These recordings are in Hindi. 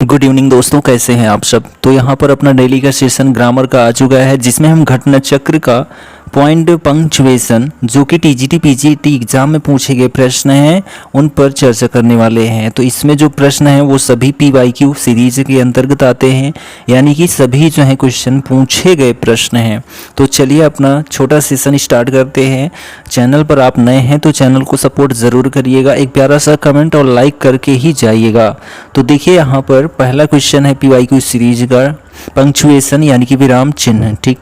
गुड इवनिंग दोस्तों, कैसे हैं आप सब। तो यहाँ पर अपना डेली का सेशन ग्रामर का आ चुका है, जिसमें हम घटना चक्र का पॉइंट पंक्चुएशन जो कि टीजीटी पीजीटी एग्जाम में पूछे गए प्रश्न हैं उन पर चर्चा करने वाले हैं। तो इसमें जो प्रश्न हैं वो सभी पीवाईक्यू सीरीज के अंतर्गत आते हैं, यानी कि सभी जो है क्वेश्चन पूछे गए प्रश्न हैं। तो चलिए अपना छोटा सेशन स्टार्ट करते हैं। चैनल पर आप नए हैं तो चैनल को सपोर्ट ज़रूर करिएगा, एक प्यारा सा कमेंट और लाइक करके ही जाइएगा। तो देखिए यहाँ पर पहला क्वेश्चन है पीवाईक्यू सीरीज का पंक्चुएशन यानी कि विराम चिन्ह। ठीक,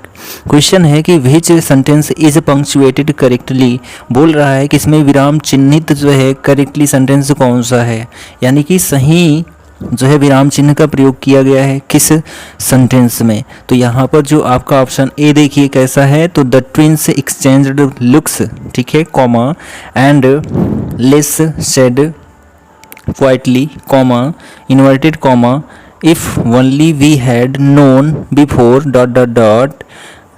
क्वेश्चन है कि विच सेंटेंस इज पंक्चुएटेड करेक्टली, बोल रहा है कि इसमें विराम चिन्हित जो है करेक्टली सेंटेंस कौन सा है, यानी कि सही जो है विराम चिन्ह का प्रयोग किया गया है किस सेंटेंस में। तो यहाँ पर जो आपका ऑप्शन ए देखिए कैसा है, तो द ट्विन्स एक्सचेंज्ड लुक्स, ठीक है, comma and less said quietly, comma inverted comma if only we had known before dot dot dot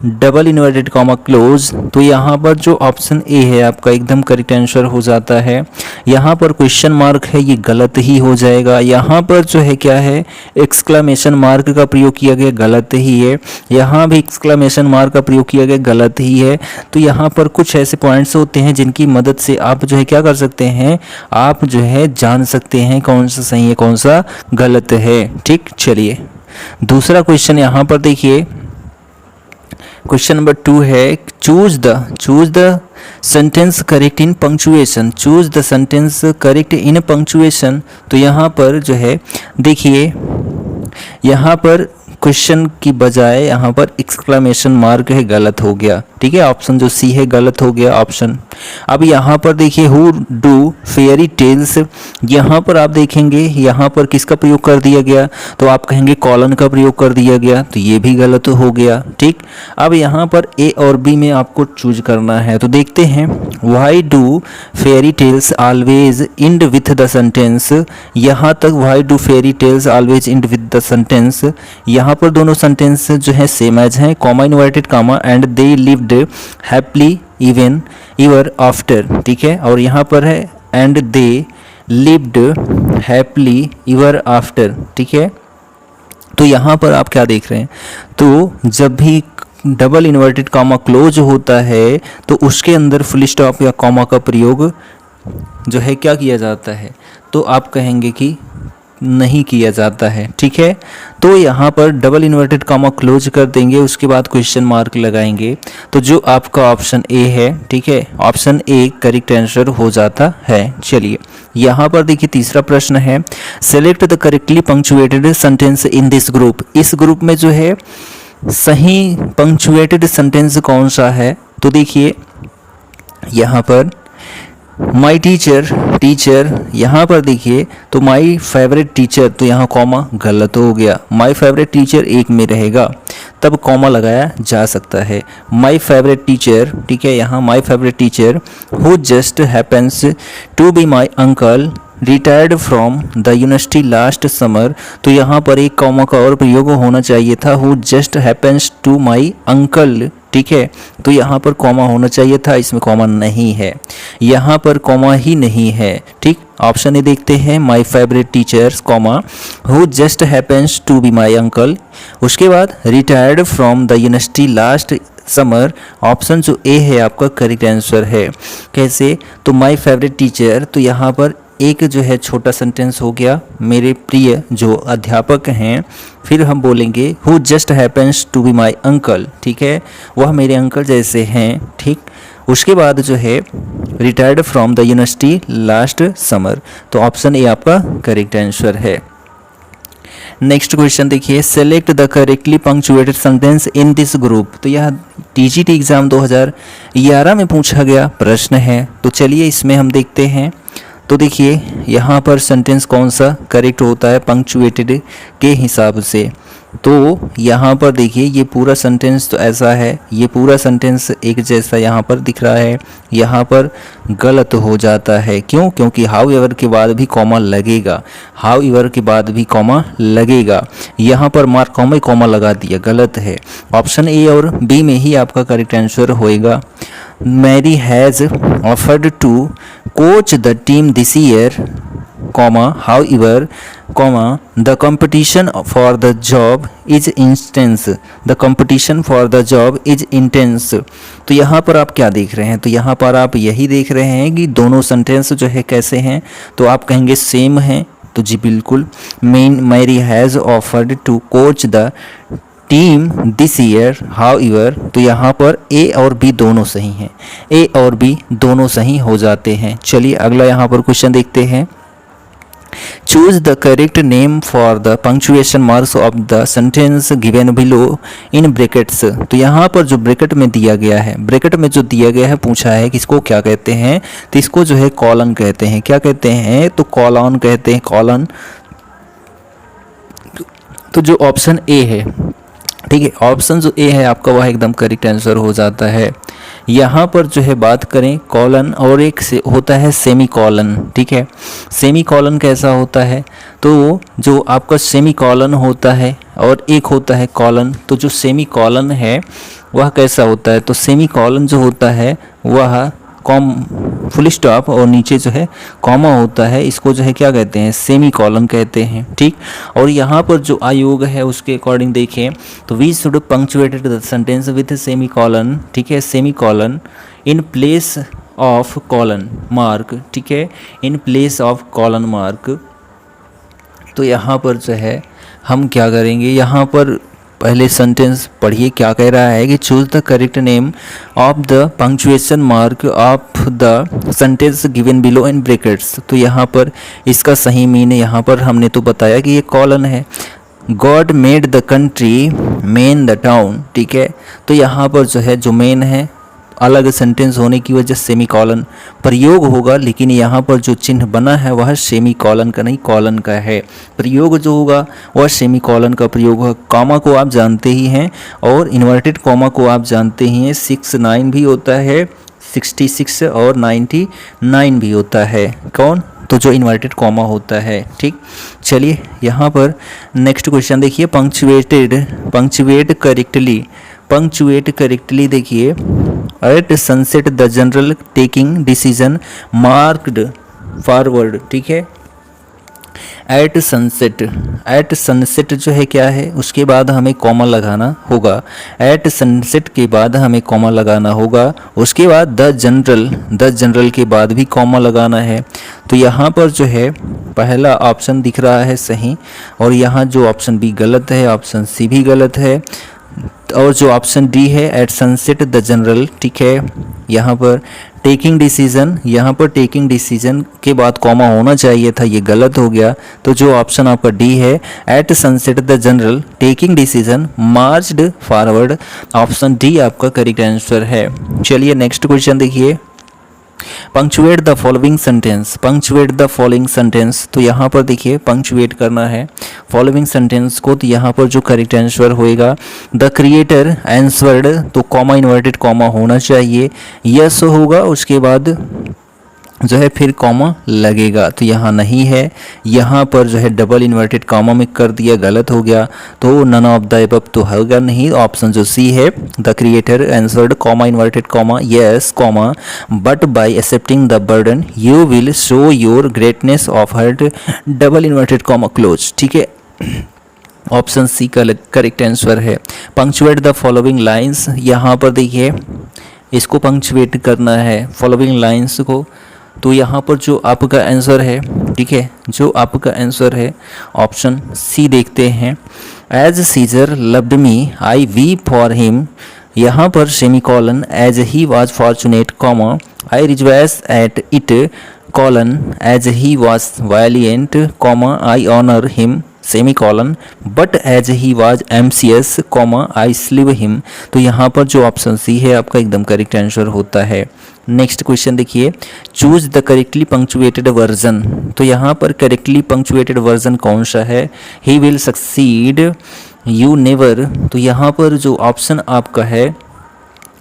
double inverted comma close. तो यहाँ पर जो ऑप्शन ए है आपका एकदम करेक्ट आंसर हो जाता है। यहाँ पर क्वेश्चन मार्क है ये गलत ही हो जाएगा। यहाँ पर जो है क्या है, एक्सक्लेमेशन मार्क का प्रयोग किया गया, गलत ही है। यहाँ भी एक्सक्लेमेशन मार्क का प्रयोग किया गया, गलत ही है। तो यहाँ पर कुछ ऐसे पॉइंट्स होते हैं जिनकी मदद से आप जो है क्या कर सकते हैं, आप जो है जान सकते हैं कौन सा सही है कौन सा गलत है। ठीक, चलिए दूसरा क्वेश्चन यहाँ पर देखिए, क्वेश्चन नंबर 2 है choose the sentence correct in punctuation, choose the sentence correct in punctuation. तो यहाँ पर जो है देखिए, यहाँ पर क्वेश्चन की बजाय यहाँ पर एक्सक्लेमेशन मार्क है, गलत हो गया। ठीक है, ऑप्शन जो सी है गलत हो गया ऑप्शन। अब यहाँ पर देखिए हु डू फेयरी टेल्स, यहाँ पर आप देखेंगे यहाँ पर किसका प्रयोग कर दिया गया, तो आप कहेंगे कॉलन का प्रयोग कर दिया गया, तो ये भी गलत हो गया। ठीक, अब यहाँ पर ए और बी में आपको चूज करना है। तो देखते हैं, why do fairy tales always end with the sentence, यहाँ तक why do fairy tales always end with the sentence, यहाँ पर दोनों सेंटेंस जो है सेम एज हैं, comma inverted comma and they lived happily even ever after. ठीक है, और यहाँ पर है and they lived happily ever after. ठीक है, तो यहाँ पर आप क्या देख रहे हैं, तो जब भी डबल इन्वर्टेड कॉमा क्लोज होता है तो उसके अंदर फुल स्टॉप या कॉमा का प्रयोग जो है क्या किया जाता है, तो आप कहेंगे कि नहीं किया जाता है। ठीक है, तो यहाँ पर डबल इन्वर्टेड कॉमा क्लोज कर देंगे, उसके बाद क्वेश्चन मार्क लगाएंगे। तो जो आपका ऑप्शन ए है, ठीक है, ऑप्शन ए करेक्ट आंसर हो जाता है। चलिए यहाँ पर देखिए तीसरा प्रश्न है, select the correctly punctuated sentence in this group, इस ग्रुप में जो है सही पंक्चुएटेड सेंटेंस कौन सा है। तो देखिए यहाँ पर माई टीचर, यहाँ पर देखिए तो माई फेवरेट टीचर, तो यहाँ कॉमा गलत हो गया, माई फेवरेट टीचर एक में रहेगा तब कॉमा लगाया जा सकता है। माई फेवरेट टीचर, ठीक है, यहाँ my favourite teacher who just happens to be my uncle retired from the university last summer, तो यहाँ पर एक कॉमा का और प्रयोग होना चाहिए था, who just happens to my uncle. ठीक है, तो यहाँ पर कॉमा होना चाहिए था, इसमें कॉमा नहीं है, यहाँ पर कॉमा ही नहीं है। ठीक, ऑप्शन ए देखते हैं, my favourite teachers comma who just happens to be my uncle, उसके बाद retired from the university last summer, option जो ए है आपका करेक्ट आंसर है। कैसे, तो माई फेवरेट टीचर, तो यहाँ पर एक जो है छोटा सेंटेंस हो गया, मेरे प्रिय जो अध्यापक हैं, फिर हम बोलेंगे who just happens to be my uncle, ठीक है, वह मेरे अंकल जैसे हैं। ठीक, उसके बाद जो है retired from the university last summer, तो ऑप्शन ए आपका करेक्ट आंसर है। नेक्स्ट क्वेश्चन देखिए, select the correctly punctuated sentence in this group, तो यह टीजीटी एग्जाम 2011 में पूछा गया प्रश्न है। तो चलिए इसमें हम देखते हैं। तो देखिए यहाँ पर सेंटेंस कौन सा करेक्ट होता है पंक्चुएटेड के हिसाब से, तो यहाँ पर देखिए ये पूरा सेंटेंस तो ऐसा है, ये पूरा सेंटेंस एक जैसा यहाँ पर दिख रहा है, यहाँ पर गलत हो जाता है। क्यों? क्योंकि हाउ एवर के बाद भी कॉमा लगेगा, हाउ एवर के बाद भी कॉमा लगेगा, यहाँ पर मार्क कॉमा कॉमा लगा दिया, गलत है। ऑप्शन ए और बी में ही आपका करेक्ट आंसर होएगा। Mary has offered to coach the team this year, comma however comma the competition for the job is intense, the competition for the job is intense. तो यहाँ पर आप क्या देख रहे हैं, तो यहाँ पर आप यही देख रहे हैं कि दोनों सेंटेंस जो है कैसे हैं, तो आप कहेंगे सेम हैं। तो जी बिल्कुल, Mary has offered to coach the team this year however. तो यहाँ पर ए और बी दोनों सही हैं, ए और बी दोनों सही हो जाते हैं। चलिए अगला यहाँ पर क्वेश्चन देखते हैं। Choose the correct name for the punctuation marks of the sentence given below in brackets. तो यहाँ पर जो ब्रैकेट में दिया गया है, ब्रैकेट में जो दिया गया है पूछा है कि इसको क्या कहते हैं, तो इसको जो है कॉलन कहते हैं। क्या कहते हैं, तो कॉलन कहते हैं, कॉलन। तो जो ऑप्शन ए है, ठीक है, ऑप्शन जो ए है आपका वह एकदम करेक्ट आंसर हो जाता है। यहाँ पर जो है बात करें कॉलन और एक से होता है सेमी कॉलन, ठीक है। सेमी कॉलन कैसा होता है, तो जो आपका सेमी कॉलन होता है और एक होता है कॉलन। तो जो सेमी कॉलन है वह कैसा होता है, तो सेमी कॉलन जो होता है वह फुल स्टॉप और नीचे जो है कॉमा होता है, इसको जो है क्या कहते हैं, सेमी कॉलन कहते हैं, ठीक। और यहाँ पर जो आयोग है उसके अकॉर्डिंग देखें तो we should punctuated the sentence with semicolon, ठीक है, semicolon in place of colon mark, ठीक है, in place of colon mark. तो यहाँ पर जो है हम क्या करेंगे, यहाँ पर पहले सेंटेंस पढ़िए क्या कह रहा है कि choose the correct name of the punctuation mark of the sentence given below in brackets. तो यहाँ पर इसका सही मीन यहाँ पर हमने तो बताया कि ये कॉलन है। God made the country main the town, ठीक है। तो यहाँ पर जो है जो मेन है अलग सेंटेंस होने की वजह से सेमी कॉलन प्रयोग होगा, लेकिन यहाँ पर जो चिन्ह बना है वह सेमी कॉलन का नहीं कॉलन का है। प्रयोग जो होगा वह सेमी कॉलन का प्रयोग होगा। कॉमा को आप जानते ही हैं और इन्वर्टेड कॉमा को आप जानते ही हैं। 69 भी होता है, 66 और 99 भी होता है। कौन, तो जो इन्वर्टेड कॉमा होता है, ठीक। चलिए यहाँ पर नेक्स्ट क्वेश्चन देखिए। पंक्चुएट करेक्टली, पंक्चुएट करेक्टली देखिए। At sunset the general taking decision marked forward, ठीक है। एट सनसेट, एट सनसेट जो है क्या है, उसके बाद हमें कॉमा लगाना होगा। एट सनसेट के बाद हमें कॉमा लगाना होगा। उसके बाद द जनरल, द जनरल के बाद भी कॉमा लगाना है। तो यहाँ पर जो है पहला ऑप्शन दिख रहा है सही, और यहाँ जो ऑप्शन बी गलत है, ऑप्शन सी भी गलत है, और जो ऑप्शन डी है एट सनसेट द जनरल, ठीक है। यहाँ पर टेकिंग डिसीजन, यहाँ पर टेकिंग डिसीजन के बाद कॉमा होना चाहिए था, ये गलत हो गया। तो जो ऑप्शन आपका डी है at sunset the general taking decision marched forward, option D आपका करेक्ट आंसर है। चलिए नेक्स्ट क्वेश्चन देखिए। Punctuate the following sentence, punctuate the following sentence. तो यहाँ पर देखिए पंक्चुएट करना है फॉलोइंग सेंटेंस को। तो यहाँ पर जो करेक्ट आंसर होएगा द क्रिएटर आंसर्ड, तो कॉमा इन्वर्टेड कॉमा होना चाहिए, यस होगा, उसके बाद जो है फिर कॉमा लगेगा। तो यहाँ नहीं है, यहाँ पर जो है डबल इन्वर्टेड कॉमा में कर दिया, गलत हो गया। तो नन ऑफ द अबव तो होगा नहीं, ऑप्शन जो सी है the creator answered comma inverted comma yes comma but by accepting the burden you will show your greatness of heart double inverted comma close, ठीक है। ऑप्शन सी का करेक्ट आंसर है। पंक्चुएट द फॉलोइंग लाइन्स, यहाँ पर देखिए इसको पंक्चुएट करना है फॉलोइंग लाइन्स को। तो यहाँ पर जो आपका आंसर है, ठीक है, जो आपका आंसर है ऑप्शन सी देखते हैं। As Caesar loved me I weep for him, यहाँ पर semicolon as he was fortunate comma I rejoice at it colon as he was valiant comma I honour him semicolon but as he was ambitious comma I slay him. तो यहाँ पर जो ऑप्शन सी है आपका एकदम करेक्ट आंसर होता है। नेक्स्ट क्वेश्चन देखिए। Choose the correctly punctuated version, तो यहाँ पर करेक्टली पंक्चुएटेड वर्जन कौन सा है, he will succeed you never. तो यहाँ पर जो ऑप्शन आपका है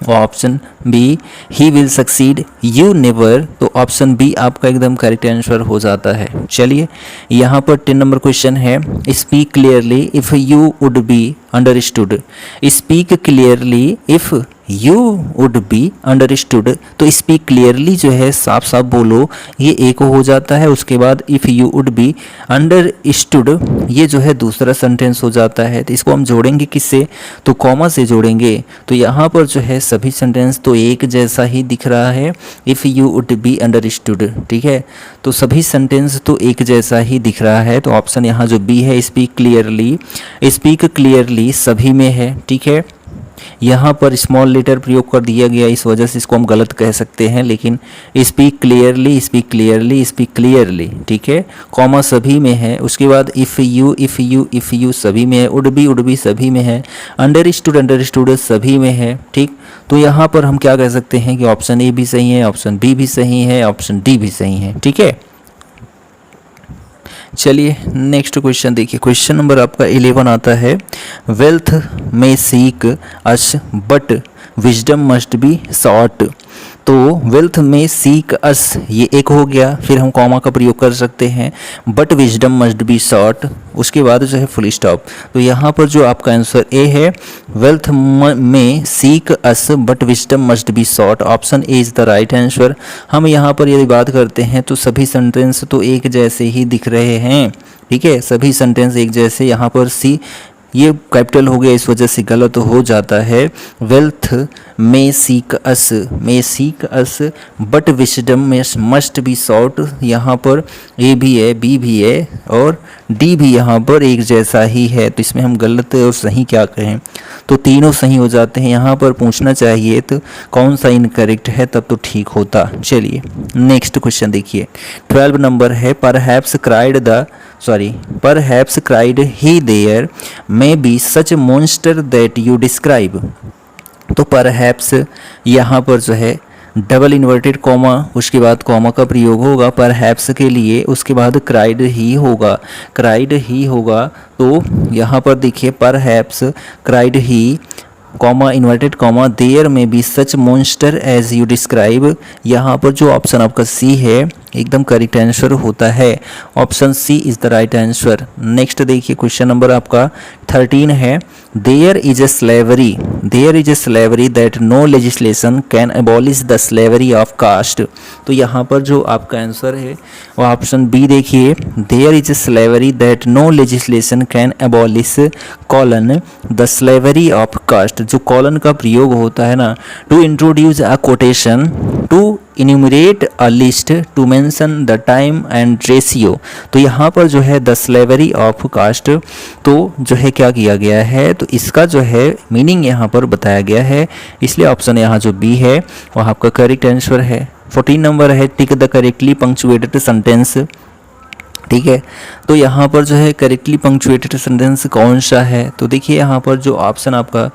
वो option B he will succeed you never, तो ऑप्शन बी आपका एकदम करेक्ट आंसर हो जाता है। चलिए यहाँ पर 10 नंबर क्वेश्चन है। Speak clearly if you would be understood, speak clearly if you would be understood, तो स्पीक क्लियरली जो है साफ साफ बोलो, ये एक हो जाता है। उसके बाद if you would be understood, ये जो है दूसरा सेंटेंस हो जाता है। तो इसको हम जोड़ेंगे किससे, तो कॉमा से जोड़ेंगे। तो यहाँ पर जो है सभी सेंटेंस तो एक जैसा ही दिख रहा है, if you would be understood, ठीक है। तो सभी सेंटेंस तो एक जैसा ही दिख रहा है। तो ऑप्शन यहाँ जो बी है, स्पीक क्लियरली सभी में है, ठीक है। यहाँ पर स्मॉल लेटर प्रयोग कर दिया गया, इस वजह से इसको हम गलत कह सकते हैं, लेकिन स्पीक क्लियरली, ठीक है, कॉमा सभी में है। उसके बाद इफ़ यू सभी में है, वुड बी सभी में है, अंडरस्टूड सभी में है, ठीक। तो यहाँ पर हम क्या कह सकते हैं कि ऑप्शन ए भी सही है, ऑप्शन बी भी सही है, ऑप्शन डी भी सही है, ठीक है। चलिए नेक्स्ट क्वेश्चन देखिए, क्वेश्चन नंबर आपका 11 आता है, वेल्थ में seek us but wisdom must be sought. तो वेल्थ में सीक अस ये एक हो गया, फिर हम कॉमा का प्रयोग कर सकते हैं, but wisdom must be sought, उसके बाद जो है फुल स्टॉप। तो यहाँ पर जो आपका आंसर ए है, वेल्थ में seek us but wisdom must be sought, option A is the right answer. हम यहाँ पर यदि बात करते हैं तो सभी सेंटेंस तो एक जैसे ही दिख रहे हैं, ठीक है, सभी सेंटेंस एक जैसे। यहाँ पर सी ये कैपिटल हो गया, इस वजह से गलत हो जाता है। वेल्थ में सीक अस बट विजडम में मस्ट बी सॉट, यहाँ पर ए भी है, बी भी है और डी भी यहाँ पर एक जैसा ही है। तो इसमें हम गलत और सही क्या कहें, तो तीनों सही हो जाते हैं। यहाँ पर पूछना चाहिए तो कौन सा इनकरेक्ट है, तब तो ठीक होता। चलिए नेक्स्ट क्वेश्चन देखिए, 12 नंबर है, perhaps cried he there may be such monster that you describe. तो परहैप्स यहाँ पर जो है डबल इन्वर्टेड कॉमा, उसके बाद कॉमा का प्रयोग होगा परहैप्स के लिए, उसके बाद क्राइड ही होगा। तो यहाँ पर देखिए perhaps cried he comma inverted comma there may be such monster as you describe. यहाँ पर जो ऑप्शन आपका सी है एकदम करेक्ट आंसर होता है, option C is the right answer. Next देखिए क्वेश्चन नंबर आपका 13 है, there is a slavery that no legislation can abolish the slavery of caste. तो यहाँ पर जो आपका आंसर है वो ऑप्शन बी देखिए, there is a slavery that no legislation can abolish colon the slavery of caste. जो कॉलन का प्रयोग होता है ना, to introduce a quotation, to enumerate a list, to mention the time and ratio. तो यहाँ पर जो है द स्लेवरी ऑफ कास्ट, तो जो है क्या किया गया है, तो इसका जो है मीनिंग यहाँ पर बताया गया है, इसलिए ऑप्शन यहाँ जो बी है वह आपका करेक्ट आंसर है। 14 नंबर है, tick the correctly punctuated sentence, ठीक है। तो यहाँ पर जो है करेक्टली पंक्चुएटेड सेंटेंस कौन सा है, तो देखिए यहाँ पर जो ऑप्शन आपका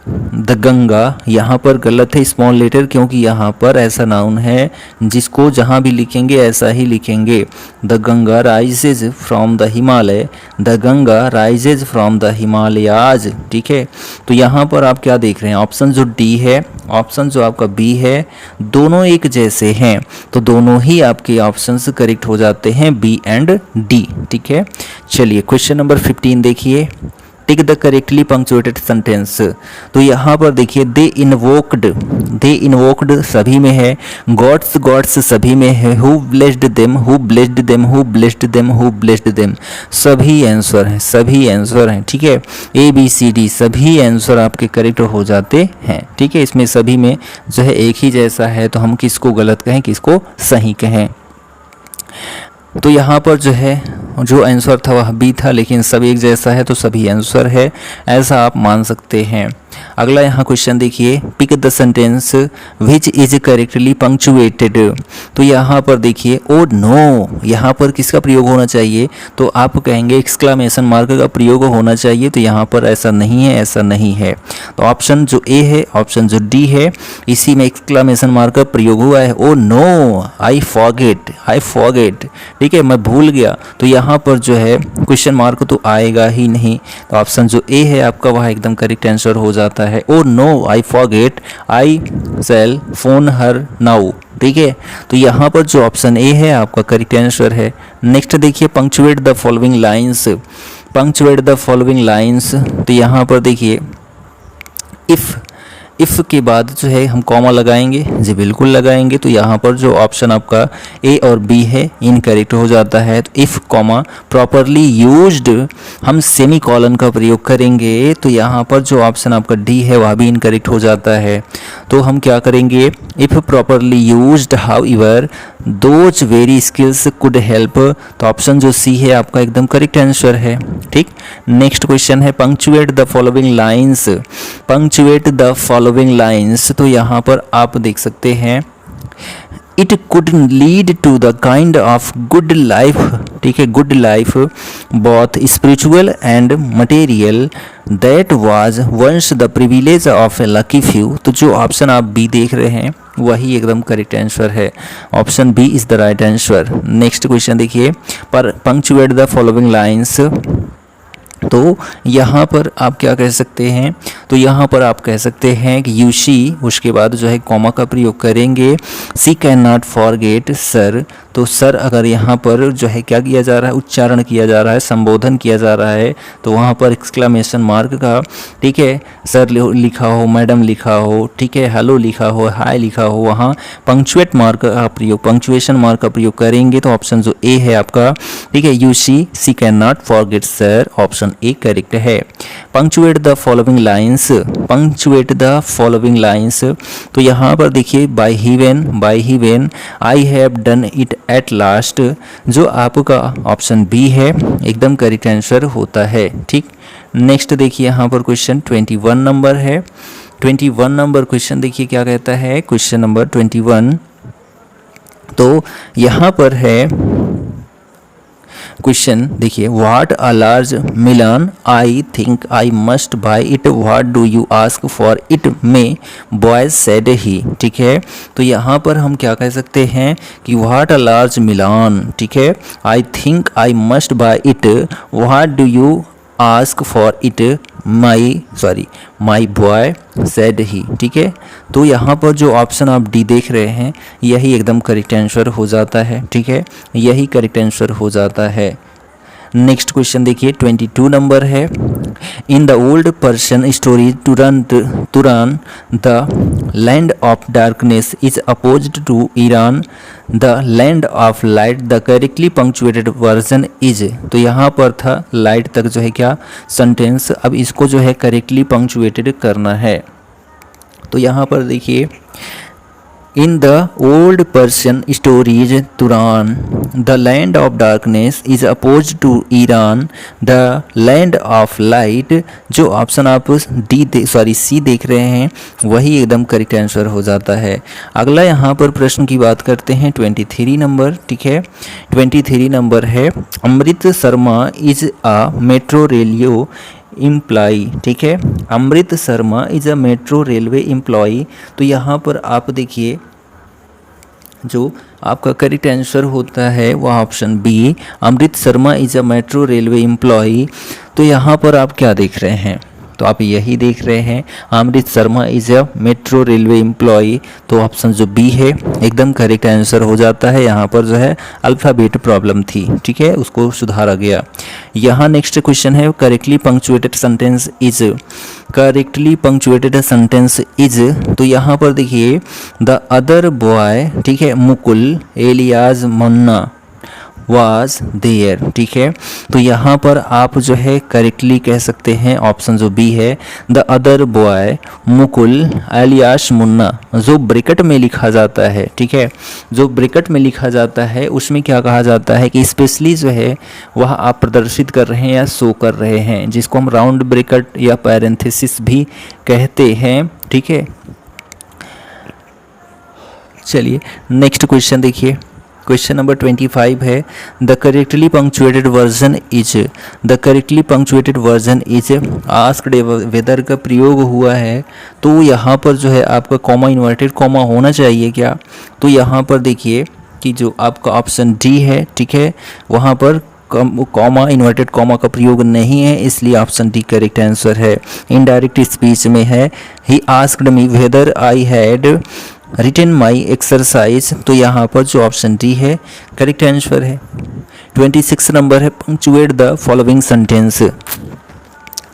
द गंगा, यहाँ पर गलत है स्मॉल लेटर, क्योंकि यहाँ पर ऐसा नाउन है जिसको जहाँ भी लिखेंगे ऐसा ही लिखेंगे। The Ganga rises from the Himalaya, the Ganga rises from the Himalayas, ठीक है। तो यहाँ पर आप क्या देख रहे हैं, ऑप्शन जो डी है, ऑप्शन जो आपका बी है, दोनों एक जैसे हैं, तो दोनों ही आपके ऑप्शंस करेक्ट हो जाते हैं, बी एंड डी, ठीक है। चलिए क्वेश्चन नंबर 15 देखिए, tick the correctly punctuated sentence. तो यहाँ पर देखिए, दे इन्वोक्ड सभी में है, गॉड्स सभी में है, हु ब्लेस्ड देम, सभी आंसर हैं, ठीक है। ए बी सी डी सभी आंसर आपके करेक्ट हो जाते हैं, ठीक है। इसमें सभी में जो है एक ही जैसा है, तो हम किसको गलत कहें किसको सही कहें। तो यहाँ पर जो है जो आंसर था वह बी था, लेकिन सब एक जैसा है तो सभी आंसर है, ऐसा आप मान सकते हैं। अगला यहाँ क्वेश्चन देखिए, pick the sentence which is correctly punctuated. तो यहाँ पर देखिए, ओ नो, यहाँ पर किसका प्रयोग होना चाहिए, तो आप कहेंगे एक्सक्लामेशन मार्क का प्रयोग होना चाहिए, तो यहाँ पर ऐसा नहीं है। तो ऑप्शन जो ए है, ऑप्शन जो डी है, इसी में एक्सक्लामेशन मार्क का प्रयोग हुआ है। ओ नो, आई फॉरगेट, ठीक है, मैं भूल गया। तो यहाँ पर जो है क्वेश्चन मार्क तो आएगा ही नहीं, तो ऑप्शन जो ए है आपका वह एकदम करेक्ट आंसर हो जाता है। Oh no, I forget, I shall phone her now, ठीक है। तो यहाँ पर जो ऑप्शन ए है आपका करेक्ट आंसर है। नेक्स्ट देखिए, पंक्चुएट द फॉलोइंग लाइंस। तो यहाँ पर देखिए, इफ इफ़ के बाद जो है हम कॉमा लगाएंगे, जी बिल्कुल लगाएंगे। तो यहाँ पर जो ऑप्शन आपका ए और बी है इनकरेक्ट हो जाता है। तो इफ़ कॉमा प्रॉपरली यूज्ड हम सेमी कॉलन का प्रयोग करेंगे, तो यहाँ पर जो ऑप्शन आपका डी है वह भी इनकरेक्ट हो जाता है। तो हम क्या करेंगे, if properly used however those very skills could help, तो ऑप्शन जो सी है आपका एकदम करेक्ट आंसर है। ठीक, नेक्स्ट क्वेश्चन है punctuate the following lines, punctuate the following lines. तो यहाँ पर आप देख सकते हैं it could lead to the kind of good life, ठीक है, good life both spiritual and material that was once the privilege of a lucky few. तो जो ऑप्शन आप बी देख रहे हैं वही एकदम करेक्ट आंसर है, option B is the right answer. Next question देखिए, पर पंक्चुएट द फॉलोइंग लाइंस। तो यहाँ पर आप क्या कह सकते हैं, तो यहाँ पर आप कह सकते हैं कि यूशी उसके बाद जो है कॉमा का प्रयोग करेंगे। सी कैन नॉट फॉरगेट सर, तो सर अगर यहाँ पर जो है क्या किया जा रहा है, उच्चारण किया जा रहा है, संबोधन किया जा रहा है, तो वहाँ पर एक्सक्लेमेशन मार्क का, ठीक है, सर लिखा हो, मैडम लिखा हो, ठीक है, हेलो लिखा हो, हाय लिखा हो, वहाँ पंक्चुएट मार्क का प्रयोग, पंक्चुएशन मार्क का प्रयोग करेंगे। तो ऑप्शन जो ए है आपका, ठीक है, she can not forget sir, option A correct है। Punctuate the following lines, punctuate the following lines. तो यहाँ पर देखिए by heaven I have done it at last, जो आपका ऑप्शन बी है एकदम करेक्ट आंसर होता है। ठीक, नेक्स्ट देखिए यहाँ पर क्वेश्चन 21 नंबर है, 21 नंबर क्वेश्चन देखिए क्या कहता है, क्वेश्चन नंबर 21। तो यहाँ पर है क्वेश्चन देखिए, what a large Milan I think I must buy it, what do you ask for it may boys said he. ठीक है, तो यहाँ पर हम क्या कह सकते हैं कि व्हाट अ लार्ज मिलन, ठीक है, I think I must buy it, what do you ask for it my boy said he. ठीक है, तो यहाँ पर जो ऑप्शन आप डी देख रहे हैं यही एकदम करेक्ट आंसर हो जाता है। ठीक है, यही करेक्ट आंसर हो जाता है। नेक्स्ट क्वेश्चन देखिए 22 नंबर है, in the old Persian story Turan the land of darkness is opposed to Iran the land of light, the correctly punctuated version is. तो यहाँ पर था लाइट तक जो है क्या सेंटेंस, अब इसको जो है करेक्टली पंक्चुएटेड करना है। तो यहाँ पर देखिए, in the old Persian stories Turan the land of darkness is oppose to Iran the land of light, जो ऑप्शन आप सी देख रहे हैं वही एकदम करेक्ट आंसर हो जाता है। अगला यहाँ पर प्रश्न की बात करते हैं 23 नंबर। ठीक है, 23 नंबर है, Amrit Sharma is a metro railway employee. ठीक है, Amrit Sharma is a metro railway employee. तो यहाँ पर आप देखिए जो आपका करेक्ट आंसर होता है वह option B, Amrit Sharma is a metro railway employee. तो यहाँ पर आप क्या देख रहे हैं, तो आप यही देख रहे हैं Amrit Sharma is a metro railway employee. तो ऑप्शन जो बी है एकदम करेक्ट आंसर हो जाता है। यहाँ पर जो है अल्फ़ाबेट प्रॉब्लम थी, ठीक है, उसको सुधारा गया। यहाँ नेक्स्ट क्वेश्चन है, correctly punctuated sentence is, correctly punctuated sentence is. तो यहाँ पर देखिए द अदर बॉय, ठीक है, Mukul alias Munna was there. ठीक है, तो यहाँ पर आप जो है करेक्टली कह सकते हैं ऑप्शन जो बी है, the other boy Mukul alias Munna. जो ब्रैकेट में लिखा जाता है, ठीक है, जो ब्रैकेट में लिखा जाता है उसमें क्या कहा जाता है कि स्पेशली जो है वह आप प्रदर्शित कर रहे हैं या शो कर रहे हैं, जिसको हम राउंड ब्रैकेट या पैरेंथेसिस भी कहते हैं। ठीक है, चलिए नेक्स्ट क्वेश्चन देखिए, क्वेश्चन नंबर 25 है, the correctly punctuated version is, the correctly punctuated version is asked whether का प्रयोग हुआ है। तो यहाँ पर जो है आपका कॉमा इन्वर्टेड कॉमा होना चाहिए क्या, तो यहाँ पर देखिए कि जो आपका ऑप्शन डी है, ठीक है, वहाँ पर कॉमा इन्वर्टेड कॉमा का प्रयोग नहीं है, इसलिए ऑप्शन डी करेक्ट आंसर है। इनडायरेक्ट स्पीच में है, he asked me whether I had written my exercise. तो यहाँ पर जो ऑप्शन डी है करेक्ट आंसर है। 26 नंबर है, punctuate the following sentence.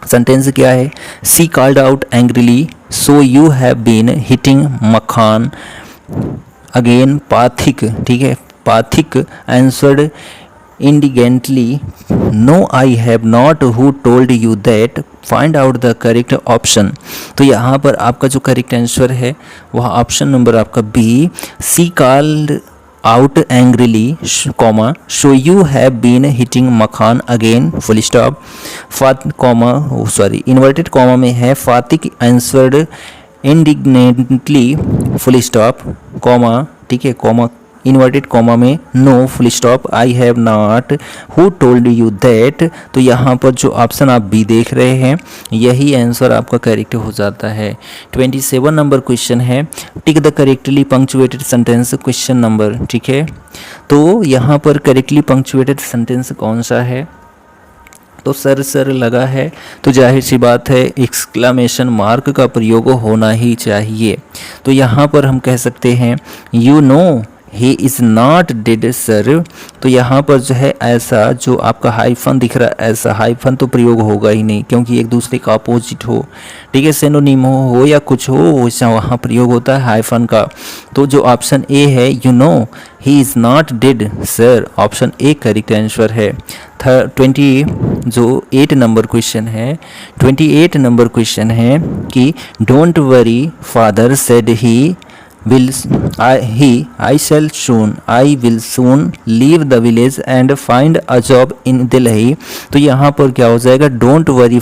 Sentence क्या है, she called out angrily so you have been hitting Makhan again Pathik, ठीक है, Pathik answered indignantly no I have not who told you that find out the correct option. तो यहाँ पर आपका जो करेक्ट आंसर है वह ऑप्शन नंबर आपका B, she called out angrily comma so you have been hitting Makhan again full stop inverted comma में है Fatik answered indignantly full stop comma, ठीक है, कॉमा इन्वर्टेड कॉमा में no full stop I have not who told you that. तो यहाँ पर जो ऑप्शन आप बी देख रहे हैं यही आंसर आपका करेक्ट हो जाता है। 27 नंबर क्वेश्चन है, tick the correctly punctuated sentence question number, ठीक है। तो यहाँ पर करेक्टली पंक्चुएटेड सेंटेंस कौन सा है, तो सर लगा है तो जाहिर सी बात है एक्सक्लेमेशन मार्क का प्रयोग होना ही चाहिए। तो यहाँ पर हम कह सकते हैं you know he is not dead sir. तो यहाँ पर जो है ऐसा जो आपका हाइफन दिख रहा है ऐसा हाइफन तो प्रयोग होगा ही नहीं क्योंकि एक दूसरे का अपोजिट हो, ठीक है, सिनोनिम हो या कुछ हो वैसा वहाँ प्रयोग होता है हाइफन का। तो जो ऑप्शन ए है you know he is not dead sir, option A correct answer है। 28 नंबर क्वेश्चन है 28 नंबर क्वेश्चन है कि don't worry father said he I will soon leave the village and find a job in Delhi। तो यहाँ पर क्या हो जाएगा, डोंट वरी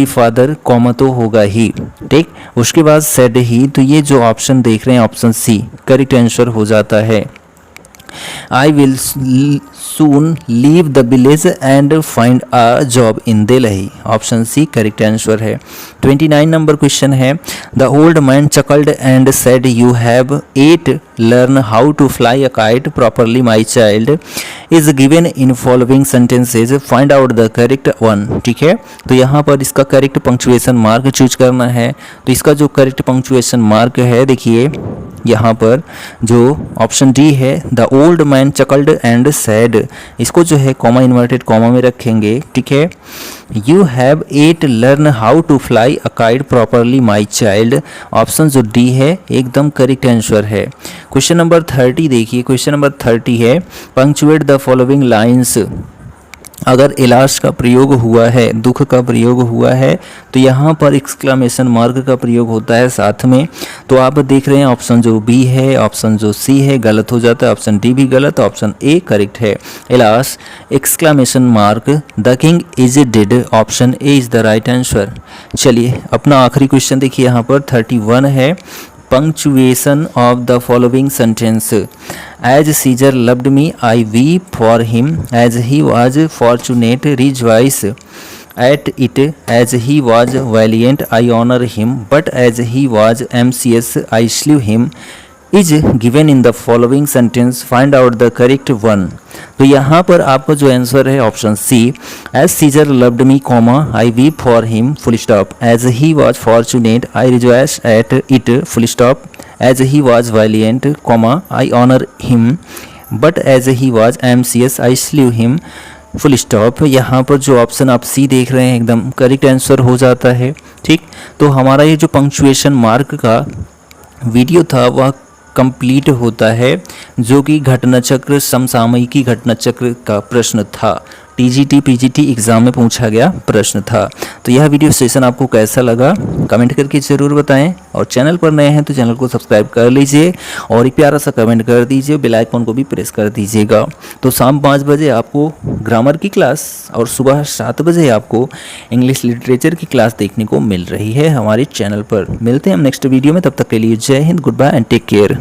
फादर कॉमा तो होगा ही, ठीक, उसके बाद सेड ही, तो ये जो ऑप्शन देख रहे हैं ऑप्शन सी करेक्ट आंसर हो जाता है। I will soon leave the village and find a job in Delhi, option C correct answer है। 29 नंबर क्वेश्चन है, the old man chuckled and said you have 8 learn how to fly a kite properly my child is given in following sentences find out the correct one, ठीक है। तो यहाँ पर इसका करेक्ट पंक्चुएशन मार्क चूज करना है। तो इसका जो करेक्ट पंक्चुएशन मार्क है देखिए यहाँ पर जो ऑप्शन डी है the old man चकल्ड and sad, इसको जो है कॉमा इन्वर्टेड कॉमा में रखेंगे, ठीक है। You have 8 learn how to fly a kite properly my child, option जो डी है एकदम करेक्ट आंसर है। क्वेश्चन नंबर 30 देखिए, क्वेश्चन नंबर 30 है पंक्चुएट द फॉलोइंग लाइन्स। अगर इलाज का प्रयोग हुआ है, दुख का प्रयोग हुआ है, तो यहाँ पर एक्सक्लेमेशन मार्क का प्रयोग होता है साथ में। तो आप देख रहे हैं ऑप्शन जो बी है ऑप्शन जो सी है गलत हो जाता है, ऑप्शन डी भी गलत, ऑप्शन ए करेक्ट है। इलाज exclamation mark the king is dead, option A is the right answer. चलिए अपना आखिरी क्वेश्चन देखिए, यहाँ पर 31 है punctuation of the following sentence as Caesar loved me I weep for him as he was fortunate rejoice at it as he was valiant I honor him but as he was ambitious I slew him is given in the following sentence find out the correct one। तो यहाँ पर आपका जो आंसर है option C as Caesar loved me comma I weep for him full stop as he was fortunate I rejoice at it full stop as he was valiant comma I honour him but as he was ambitious I slay him full stop. यहाँ पर जो ऑप्शन आप सी देख रहे हैं एकदम करेक्ट आंसर हो जाता है, ठीक। तो हमारा ये जो पंक्चुएशन मार्क का वीडियो था वह कंप्लीट होता है, जो कि घटनाचक्र समसामयिकी घटनाचक्र का प्रश्न था, टीजीटी पीजीटी एग्जाम में पूछा गया प्रश्न था। तो यह वीडियो सेशन आपको कैसा लगा कमेंट करके ज़रूर बताएं, और चैनल पर नए हैं तो चैनल को सब्सक्राइब कर लीजिए और एक प्यारा सा कमेंट कर दीजिए, बेल आइकन को भी प्रेस कर दीजिएगा। तो शाम 5 बजे आपको ग्रामर की क्लास और सुबह 7 बजे आपको इंग्लिश लिटरेचर की क्लास देखने को मिल रही है हमारे चैनल पर। मिलते हैं हम नेक्स्ट वीडियो में, तब तक के लिए जय हिंद, good bye and take care.